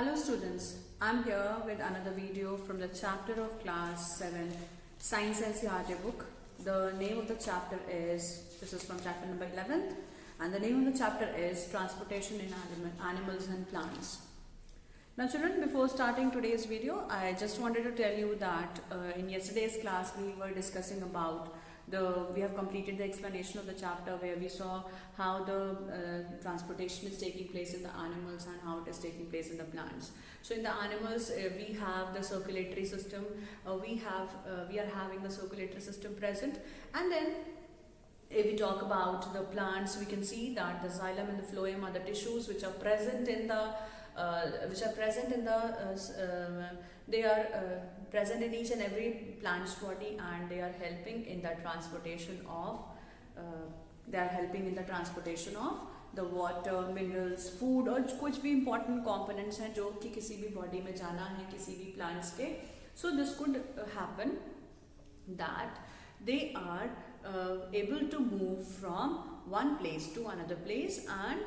Hello students, I'm here with another video from the chapter of class 7 Science NCERT book. The name of the chapter this is from chapter number 11, and the name of the chapter is Transportation in Animals and Plants. Now children, before starting today's video, I just wanted to tell you that in yesterday's class we were discussing about we have completed the explanation of the chapter where we saw how the transportation is taking place in the animals and how it is taking place in the plants. So in the animals we have the circulatory system, we are having the circulatory system present, and then if we talk about the plants, we can see that the xylem and the phloem are the tissues which are present in the they are present in each and every plant's body, and they are helping in the transportation of the water, minerals, food और कुछ भी important components हैं जो कि किसी भी body में जाना है किसी भी plants के. So this could happen that they are able to move from one place to another place, and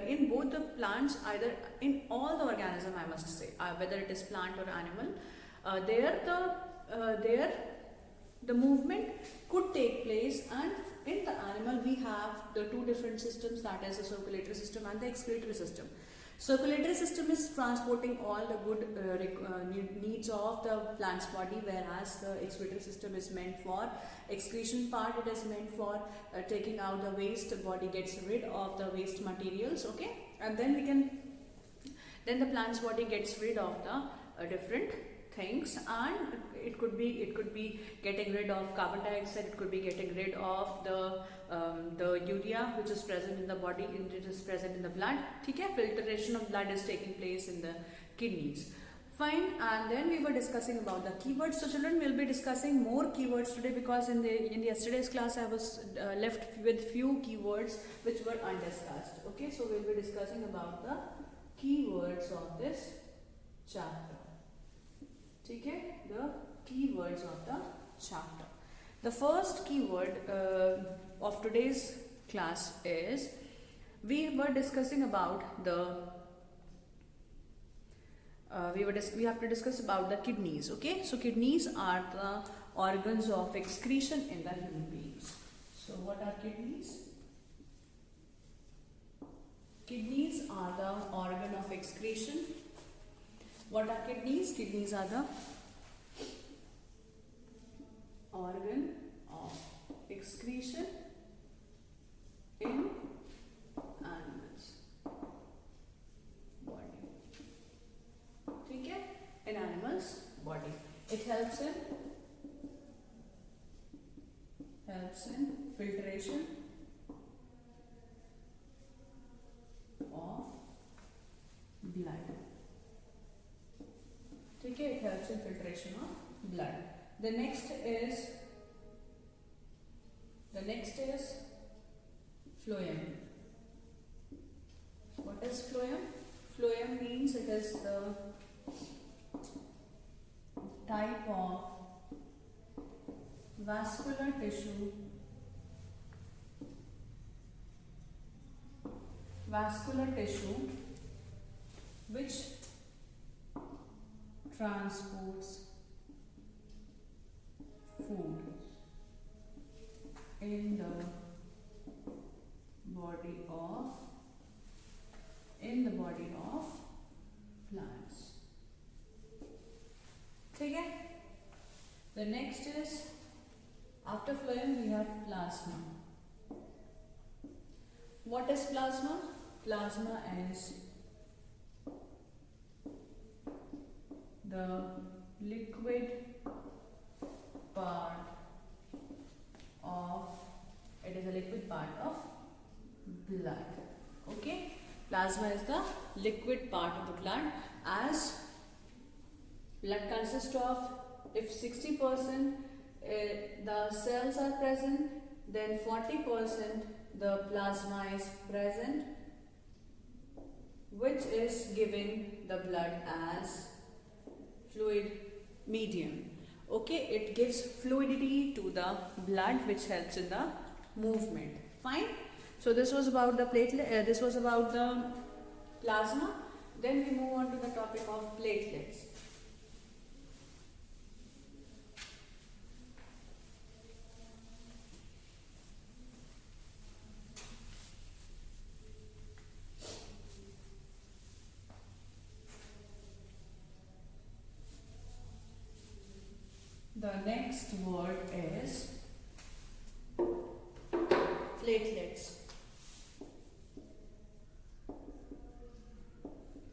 in both the plants, either in all the organism, I must say, whether it is plant or animal, the movement could take place. And in the animal we have the two different systems, that is the circulatory system and the excretory system. Circulatory system is transporting all the good needs of the plant's body, whereas the excretory system is meant for excretion part. It is meant for taking out the waste. The body gets rid of the waste materials, okay, and then the plant's body gets rid of the different things, and it could be getting rid of carbon dioxide, it could be getting rid of the urea which is present in the body, it is present in the blood. Okay? Filtration of blood is taking place in the kidneys. Fine. And then we were discussing about the keywords. So children, will be discussing more keywords today, because in yesterday's class I was left with few keywords which were undiscussed. Okay, so we'll be discussing about the keywords of this chapter. Okay, the keywords of the chapter. The first keyword of today's class is, we were discussing about we have to discuss about the kidneys. Okay, so kidneys are the organs of excretion in the human beings. So what are kidneys? Kidneys are the organ of excretion. What are kidneys? Kidneys are the organ of excretion in animals body. Okay? In animals body. It helps in filtration of blood. Okay, it helps in filtration of blood. The next is phloem. What is phloem? Phloem means it is the type of vascular tissue which transports food in the body of plants. Okay? The next is, after phloem we have plasma. What is plasma? Plasma is the liquid part of blood. Okay, plasma is the liquid part of the blood, as blood consists of, if 60% the cells are present, then 40% the plasma is present, which is giving the blood as fluid medium. Okay, it gives fluidity to the blood, which helps in the movement. Fine. So this was about the platelet. This was about the plasma. Then we move on to the topic of platelets. The next word is platelets.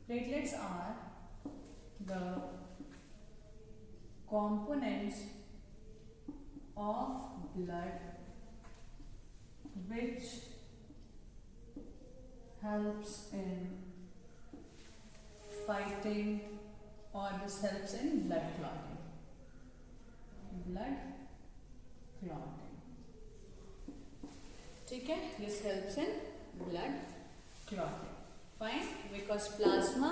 Platelets are the components of blood which helps in fighting, or this helps in blood clotting. Blood clotting. ठीक है, this helps in blood clotting. Fine, because plasma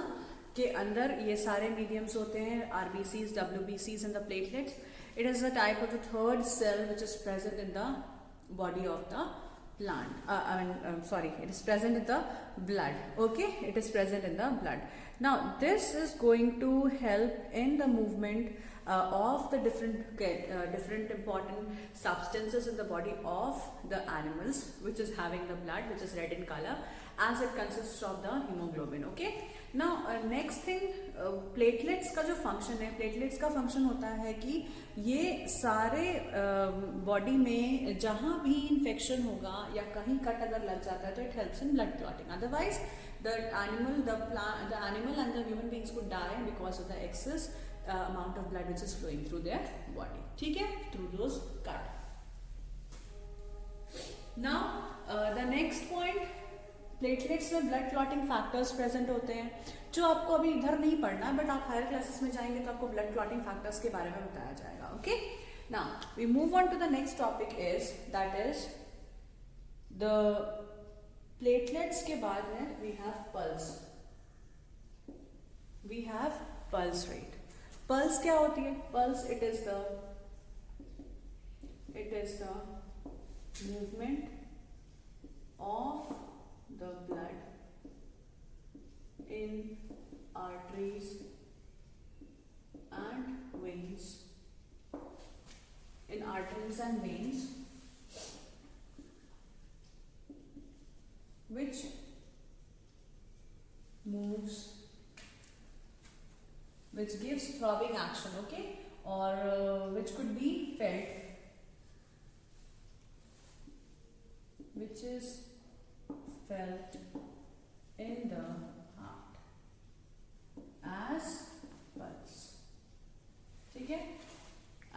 के अंदर ये सारे mediums होते हैं, RBCs, WBCs and the platelets. It is a type of the third cell which is present in the body of the plant. It is present in the blood. Okay, it is present in the blood. Now, this is going to help in the movement of the different important substances in the body of the animals, which is having the blood, which is red in color, as it consists of the hemoglobin. Okay. Now next thing, platelets का जो function है, platelets का function होता है कि ये सारे body में जहाँ भी infection होगा या कहीं cut अगर लग जाता है तो it helps in blood clotting. Otherwise, the animal and the human beings could die because of the excess amount of blood which is flowing through their body. ठीक है, through those cut. Now the next point, platelets में blood clotting factors present होते हैं जो आपको अभी इधर नहीं पढ़ना है, बट आप हायर क्लासेस में जाएंगे तो आपको ब्लड क्लॉटिंग फैक्टर्स के बारे में बताया जाएगा. Okay, now we move on to the next topic is that is the platelets के बाद में we have pulse. We have pulse rate. Pulse क्या होती है? Pulse it is the movement of the blood in arteries and veins. In arteries and veins, which moves, which gives throbbing action, okay, or which could be felt, which is felt in the heart as pulse. ठीक है,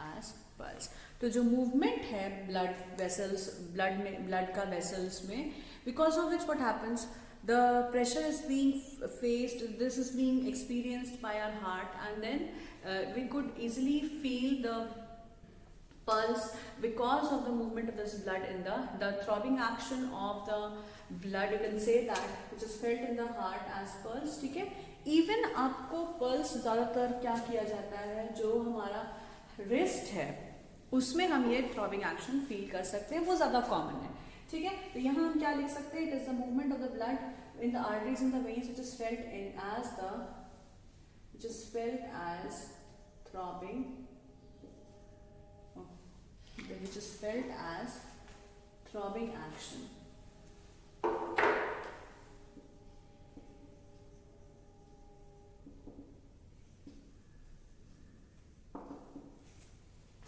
as pulse. तो जो movement है blood vessels, blood का vessels में, because of which what happens, the pressure is being faced, this is being experienced by our heart, and then we could easily feel the pulse because of the movement of this blood in the throbbing action of the blood, you can say that, which is felt in the heart as pulse. ठीक है, even आपको pulse ज़्यादातर क्या किया जाता है, जो हमारा रिस्ट है उसमें हम ये थ्रॉबिंग एक्शन फील कर सकते हैं, वो ज़्यादा कॉमन है. ठीक है, तो यहाँ हम क्या लिख सकते हैं? It is the movement of the blood in the arteries in the veins which is felt as throbbing, which is felt as throbbing action.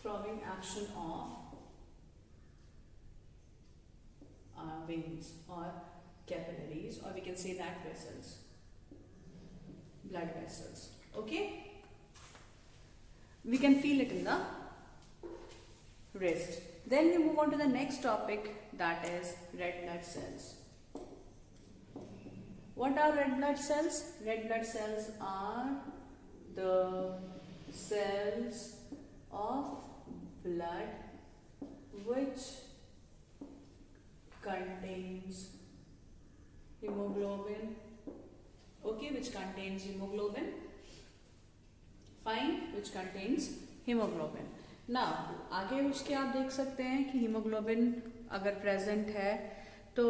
Throbbing action of veins or capillaries, or we can say that vessels, blood vessels. Okay, we can feel it in the wrist. Then we move on to the next topic, that is red blood cells. What are red blood cells? Red blood cells are the cells of blood which contains hemoglobin. Okay, which contains hemoglobin. Fine, which contains hemoglobin. Now, आगे उसके आप देख सकते हैं कि haemoglobin अगर present है तो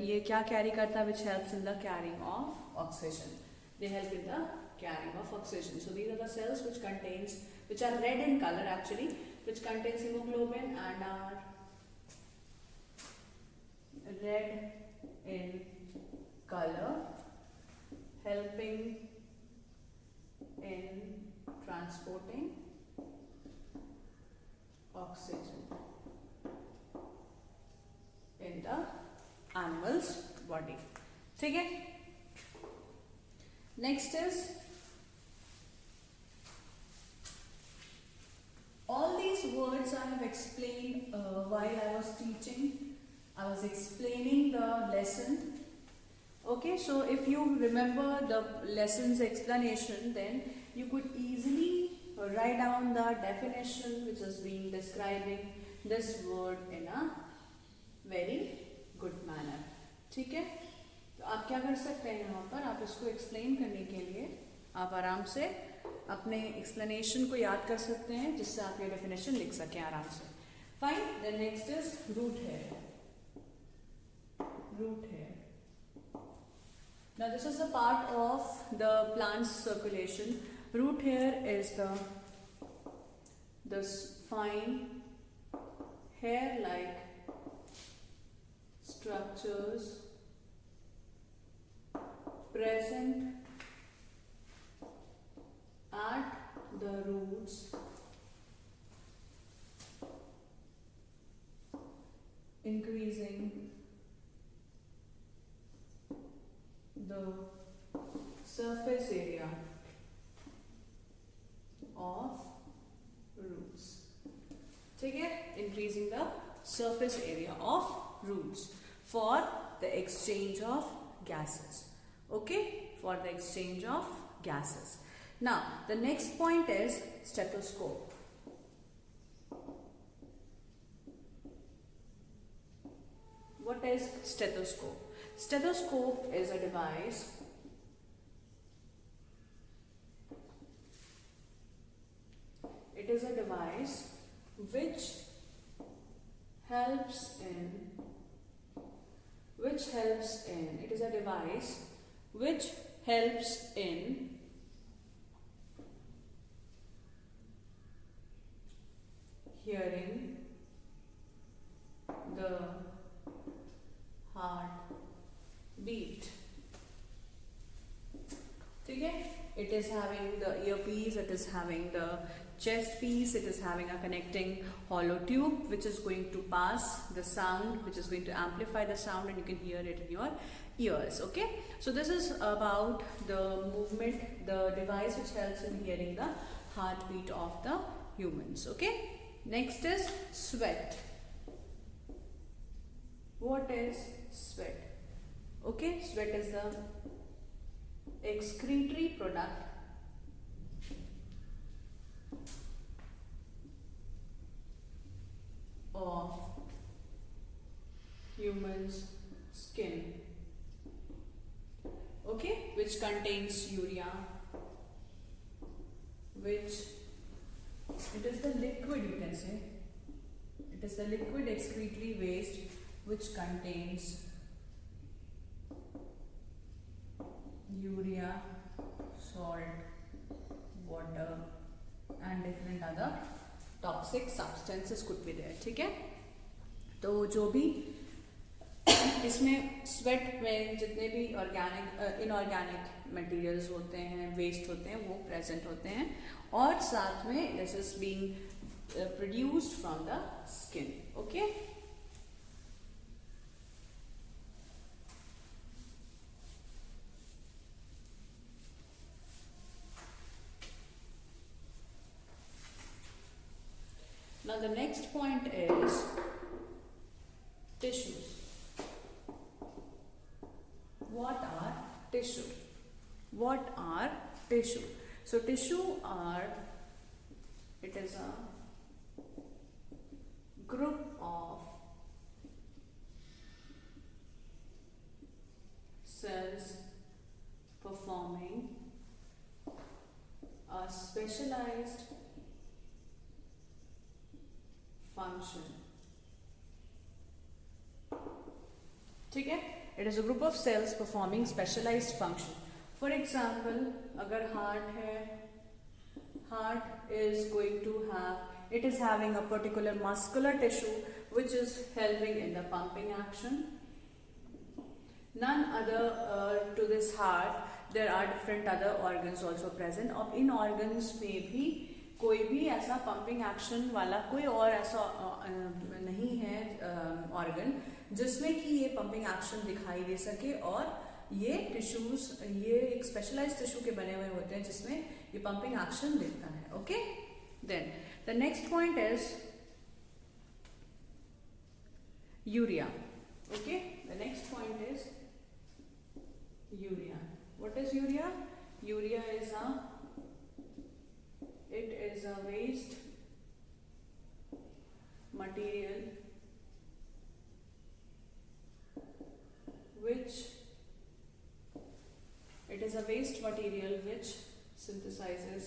ये क्या कैरी करता है? Which helps in the carrying of oxygen. They help in the carrying of oxygen. So these are the cells which are red in color actually, which contains hemoglobin and are red in color, helping in transporting oxygen in the animal's body. ठीक है? Next is all these words I have explained while I was teaching. I was explaining the lesson. Okay, so if you remember the lesson's explanation, then you could easily write down the definition which is being describing this word in a very good manner. ठीक है? तो आप क्या कर सकते हैं यहाँ पर, आप इसको एक्सप्लेन करने के लिए आप आराम से अपने एक्सप्लेनेशन को याद कर सकते हैं, जिससे आप ये डेफिनेशन लिख सकें आराम से. Fine. Then next is root hair. Root hair. Now this is a part of the plant's circulation. Root hair is the fine hair-like structures present at the roots increasing the surface area of roots. ठीक है? Increasing the surface area of roots for the exchange of gases. Okay? For the exchange of gases. Now, the next point is stethoscope. What is stethoscope? Stethoscope is a device which helps in hearing the heart beat. ठीक है? It is having the earpiece, it is having the chest piece, it is having a connecting hollow tube which is going to pass the sound, which is going to amplify the sound, and you can hear it in your ears. Okay? So this is about the movement, the device which helps in hearing the heartbeat of the humans. Okay? Next is sweat. What is sweat? Okay, sweat is the excretory product of human's skin. Okay, which contains urea, which it is the liquid, you can say. It is the liquid excretory waste which contains urea, salt, water and different other toxic substances could be there. ठीक है? तो जो भी इसमें sweat में जितने भी organic inorganic materials होते हैं, वेस्ट होते हैं, वो प्रेजेंट होते हैं, और साथ में this is being produced from the skin. Okay? Now the next point is tissues. What are tissue? What are tissue? So tissue it is a group of cells performing a specialized function. ठीक है? It is a group of cells performing specialized function. For example, अगर heart है, heart is going to have, it is having a particular muscular tissue which is helping in the pumping action. None other to this heart, there are different other organs also present. और इन organs में भी कोई भी ऐसा pumping action वाला कोई और ऐसा नहीं है organ जिसमें कि ये pumping action दिखाई दे सके, और ये टिश्यूज ये एक स्पेशलाइज्ड टिश्यू के बने हुए होते हैं जिसमें ये पंपिंग एक्शन दिखता है. Okay, then the next point is urea. Okay, the next point is urea. What is urea? Urea is a waste material which synthesizes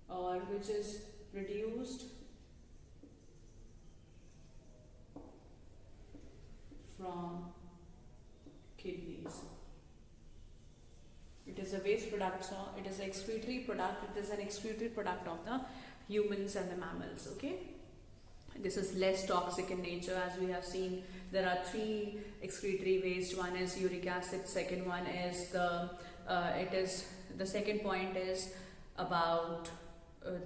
or which is produced from kidneys. It is a waste product, so it is an excretory product. It is an excretory product of the humans and the mammals. Okay, this is less toxic in nature. As we have seen, there are 3 excretory waste. One is uric acid. Second one is the second point is about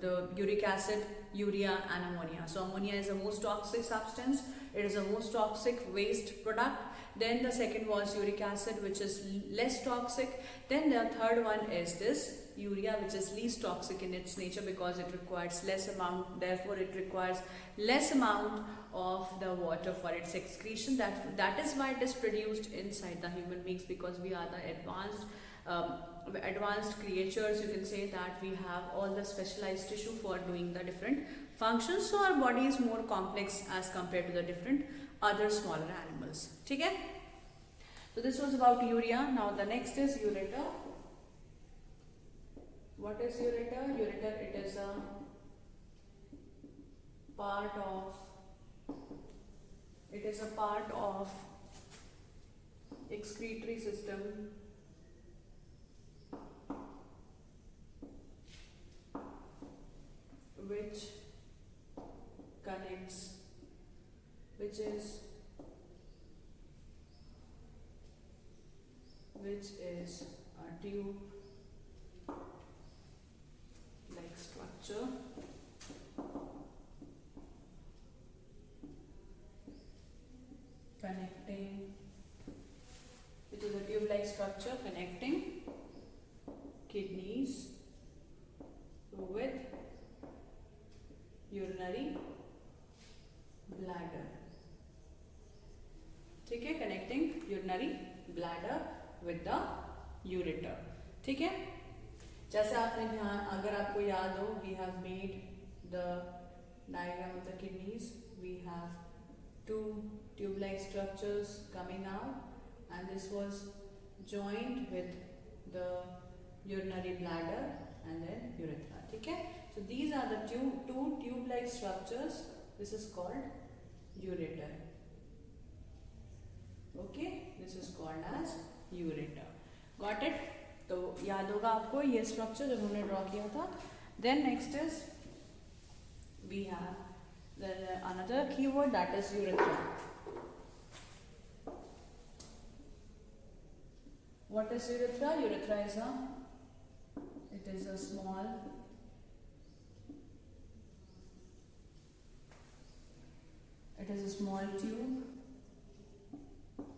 the uric acid, urea and ammonia. So ammonia is the most toxic substance. It is the most toxic waste product. Then the second was uric acid, which is less toxic. Then the third one is this urea, which is least toxic in its nature because it requires less amount, therefore it requires less amount of the water for its excretion. That is why it is produced inside the human beings, because we are the advanced creatures. You can say that we have all the specialized tissue for doing the different functions, so our body is more complex as compared to the different other smaller animals. ठीक है? So this was about urea. Now the next is ureter. What is ureter? Ureter, it is a part of excretory system which is a tube like structure connecting kidneys with urinary bladder. ठीक है, connecting urinary bladder with the ureter. ठीक है, जैसे आपने ध्यान, अगर आपको याद हो, we have made the diagram of the kidneys. We have 2 tube-like structures coming out, and this was joined with the urinary bladder and then urethra. ठीक है, so these are the 2 tube-like structures. This is called ureter. Okay, this is called as ureter. Got it? तो याद होगा आपको ये structure जब हमने draw किया था. Then next is we have another keyword, that is urethra. What is urethra? Urethra is a small tube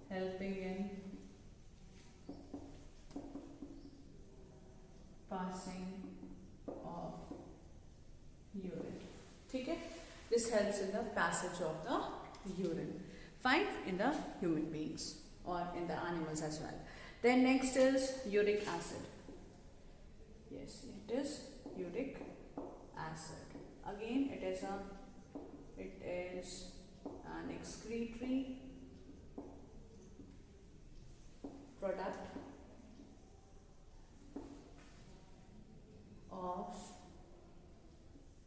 helping in passing of urine. ठीक है, this helps in the passage of the urine. Fine, in the human beings or in the animals as well. Then next is uric acid. Yes, it is uric acid. Again, it is an excretory product of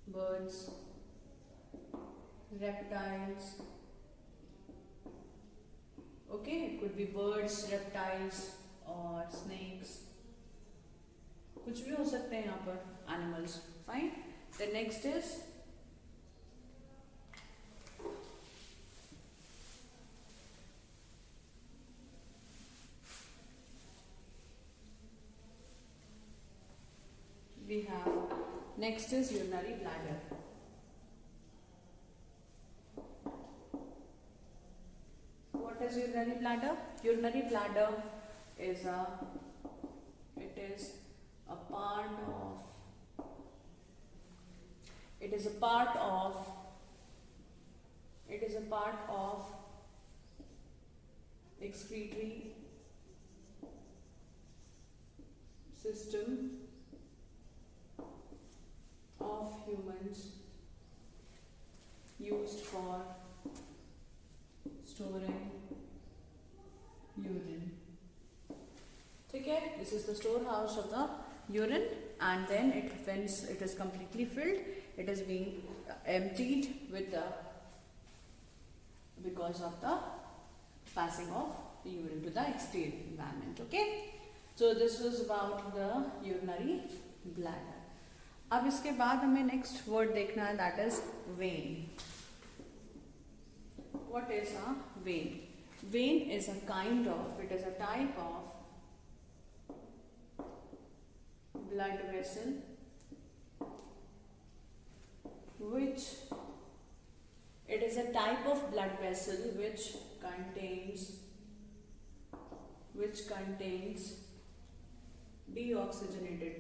birds, reptiles. Okay, it could be birds, reptiles, और snakes, कुछ भी हो सकते हैं यहाँ पर animals. Fine. The next is we have next is urinary bladder. What is urinary bladder? Urinary bladder is a part of excretory system of humans used for storing urine. Okay, this is the storehouse of the urine, and then once it is completely filled, it is being emptied because of the passing of the urine to the exterior environment. Okay, so this was about the urinary bladder. अब इसके बाद हमें next word देखना है, that is when. What is a vein? Vein is a type of blood vessel which contains deoxygenated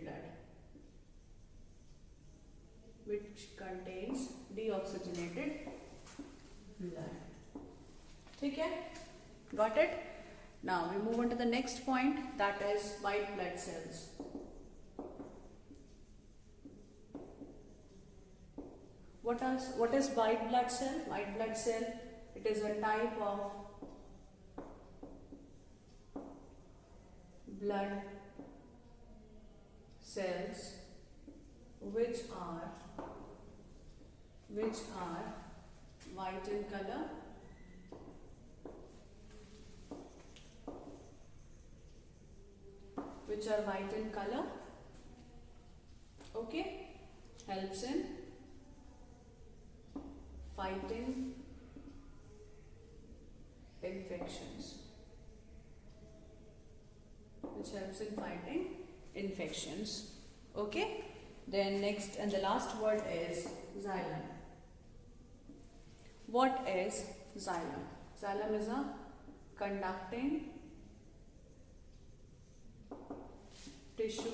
blood. ठीक है, got it? Now we move on to the next point, that is white blood cells. What is white blood cell? White blood cell, it is a type of blood cells which are white in color, okay, helps in fighting infections. Okay, then next and the last word is xylem. What is xylem? Xylem is a conducting tissue,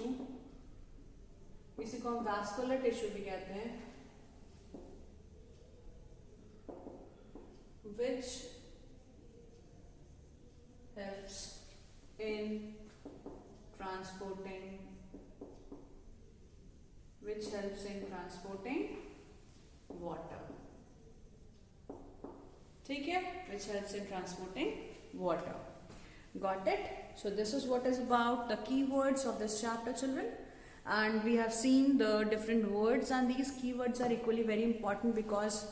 इसी को हम vascular tissue भी कहते हैं, which helps in transporting water. ठीक है, which helps in transporting water. Got it? So this is what is about the keywords of this chapter, children, and we have seen the different words, and these keywords are equally very important because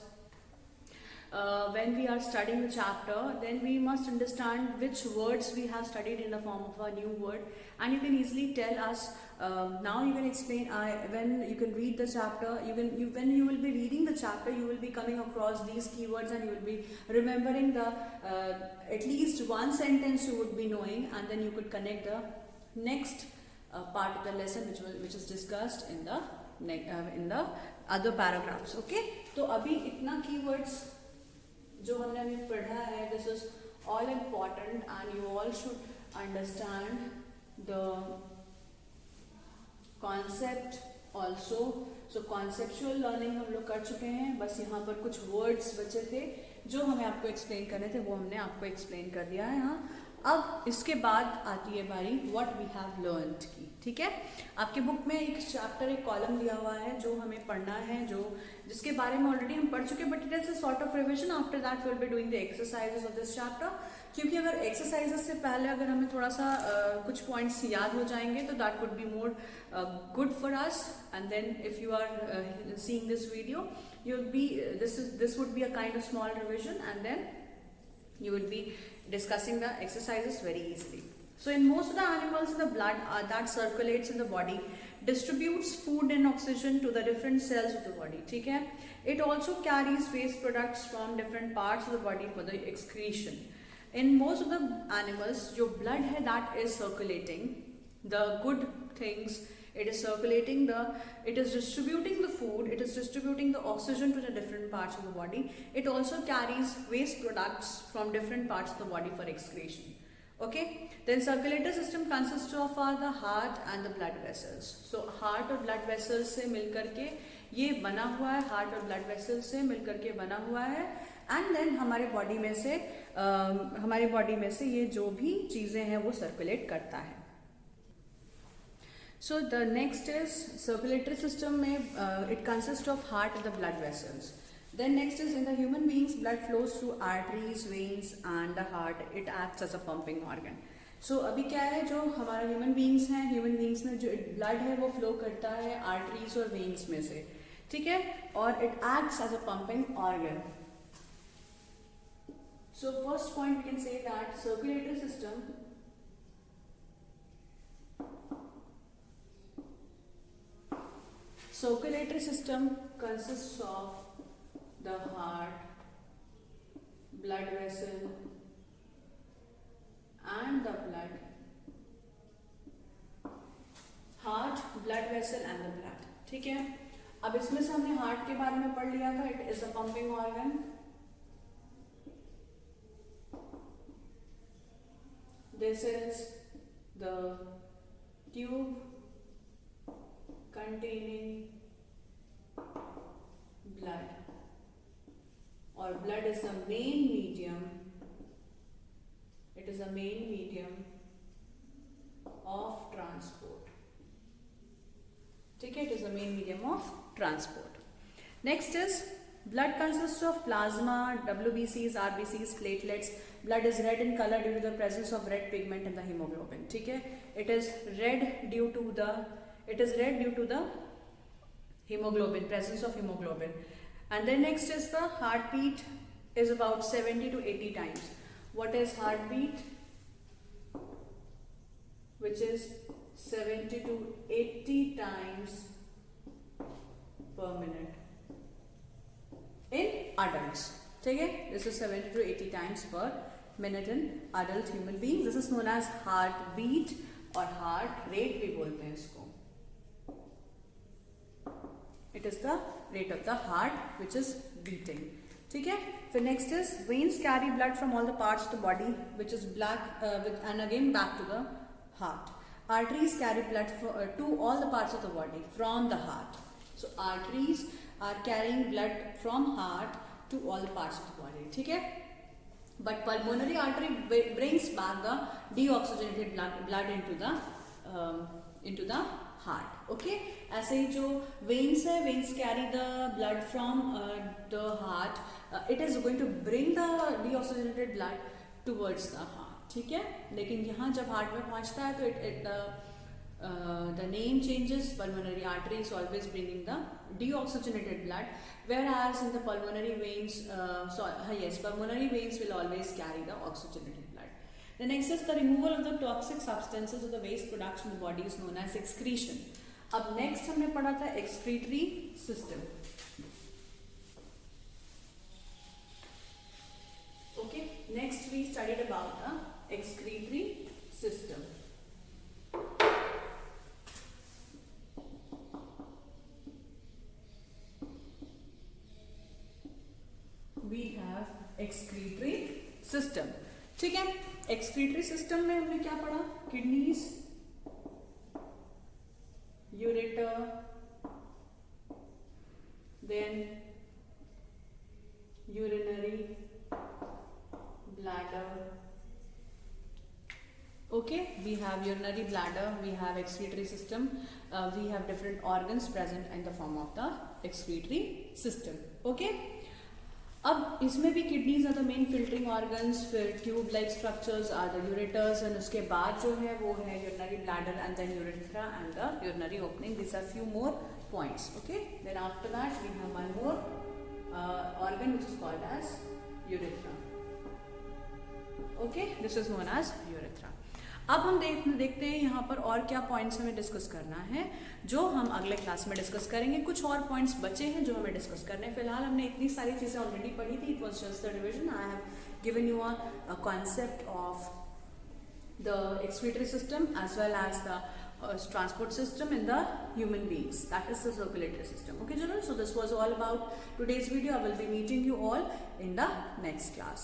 when we are studying the chapter, then we must understand which words we have studied in the form of a new word, and you can easily tell us. Now you can explain. When you can read the chapter, when you will be reading the chapter, you will be coming across these keywords, and you will be remembering the at least one sentence you would be knowing, and then you could connect the next part of the lesson which is discussed in the other paragraphs. Okay, तो अभी इतना keywords जो हमने अभी पढ़ा है, this is all important, and you all should understand the concept also. So conceptual learning हम लोग कर चुके हैं, बस यहाँ पर कुछ words बचे थे जो हमें आपको explain करने थे, वो हमने आपको explain कर दिया है यहाँ. अब इसके बाद आती है बारी what we have learned की. ठीक है, आपके बुक में एक चैप्टर, एक कॉलम दिया हुआ है जो हमें पढ़ना है, जिसके बारे में ऑलरेडी हम पढ़ चुके हैं, but it is a sort of revision. After that we will be doing the exercises of this chapter, क्योंकि अगर एक्सरसाइजेस से पहले अगर हमें थोड़ा सा कुछ पॉइंट्स याद हो जाएंगे तो that would be more good for us. And then if you are seeing this video, you will be this would be a kind of small revision, and then you would be discussing the exercises very easily. So in most of the animals, the blood that circulates in the body distributes food and oxygen to the different cells of the body. ठीक है? It also carries waste products from different parts of the body for the excretion. In most of the animals, जो blood है that is circulating the good things. It is circulating it is distributing the food, it is distributing the oxygen to the different parts of the body. It also carries waste products from different parts of the body for excretion. Okay, then circulatory system consists of the heart and the blood vessels. So heart और blood vessels से मिलकर के ये बना हुआ है, heart और blood vessels से मिलकर के बना हुआ है, and then हमारे बॉडी में से ये जो भी चीजें हैं वो सर्कुलेट करता है. So the next is circulatory system में it consists of heart and the blood vessels. Then next is in the human beings, blood flows through arteries, veins and the heart. It acts as a pumping organ. So अभी क्या है, जो हमारा human beings हैं, human beings में जो blood है वो फ्लो करता है आर्टरीज और वेन्स में से, ठीक है, और it acts as a pumping organ. So first point we can say that circulatory system consists of the heart, blood vessel and the blood. Heart, blood vessel and the blood. ठीक है, अब इसमें से हमने हार्ट के बारे में पढ़ लिया था. It is a pumping organ. This is the tube containing blood, or blood is the main medium. It is a main medium of transport. ठीक है, it is the main medium of transport. Next is blood consists of plasma, WBCs, RBCs, platelets. Blood is red in color due to the presence of red pigment in the hemoglobin. ठीक है, it is red due to the hemoglobin, presence of hemoglobin. And then next is the heartbeat is about 70 to 80 times. What is heartbeat? Which is 70 to 80 times per minute in adults. ठीक है, this is 70 to 80 times per minute in adult human beings. This is known as heartbeat और heart rate भी बोलते हैं इसको. It is the rate of the heart which is beating. ठीक है, फिर next is veins carry blood from all the parts of the body which is black and again back to the heart. Arteries carry blood to all the parts of the body from the heart. So arteries are carrying blood from heart to all the parts of the body. ठीक है, but pulmonary artery brings back the deoxygenated blood into the heart. Okay, ऐसे ही जो veins है, veins carry the blood from the heart. It is going to bring the deoxygenated blood towards the heart. ठीक है, लेकिन यहाँ जब heart में पहुँचता है तो the name changes. Pulmonary artery is always bringing the deoxygenated blood, whereas in the pulmonary veins, pulmonary veins will always carry the oxygenated blood. The next is the removal of the toxic substances or the waste products from the body is known as excretion. अब next हमने पढ़ा था excretory system. Okay, next we studied about the excretory system. We have excretory system. ठीक है, excretory system में हमने क्या पढ़ा? Kidneys, ureter, then urinary bladder. Okay, we have urinary bladder, we have excretory system, we have different organs present in the form of the excretory system. Okay, अब इसमें भी kidneys are the main filtering organs, फिर tube like structures are the ureters, and उसके बाद जो है वो है urinary bladder and then urethra and the urinary opening. This are few more points. Okay, then after that we have one more organ which is called as urethra. Okay, this is known as urethra. अब हम देखते हैं यहाँ पर और क्या points हमें discuss करना है, जो हम अगले क्लास में डिस्कस करेंगे। कुछ और पॉइंट्स बचे हैं जो हमें डिस्कस करने हैं। फिलहाल हमने इतनी सारी चीज़ें ऑलरेडी पढ़ी थी। It was just the revision. I have given you a concept of the excretory system as well as the transport system in the human beings, that is the circulatory system. Okay children, so this was all about today's video. I will be meeting you all in the next class.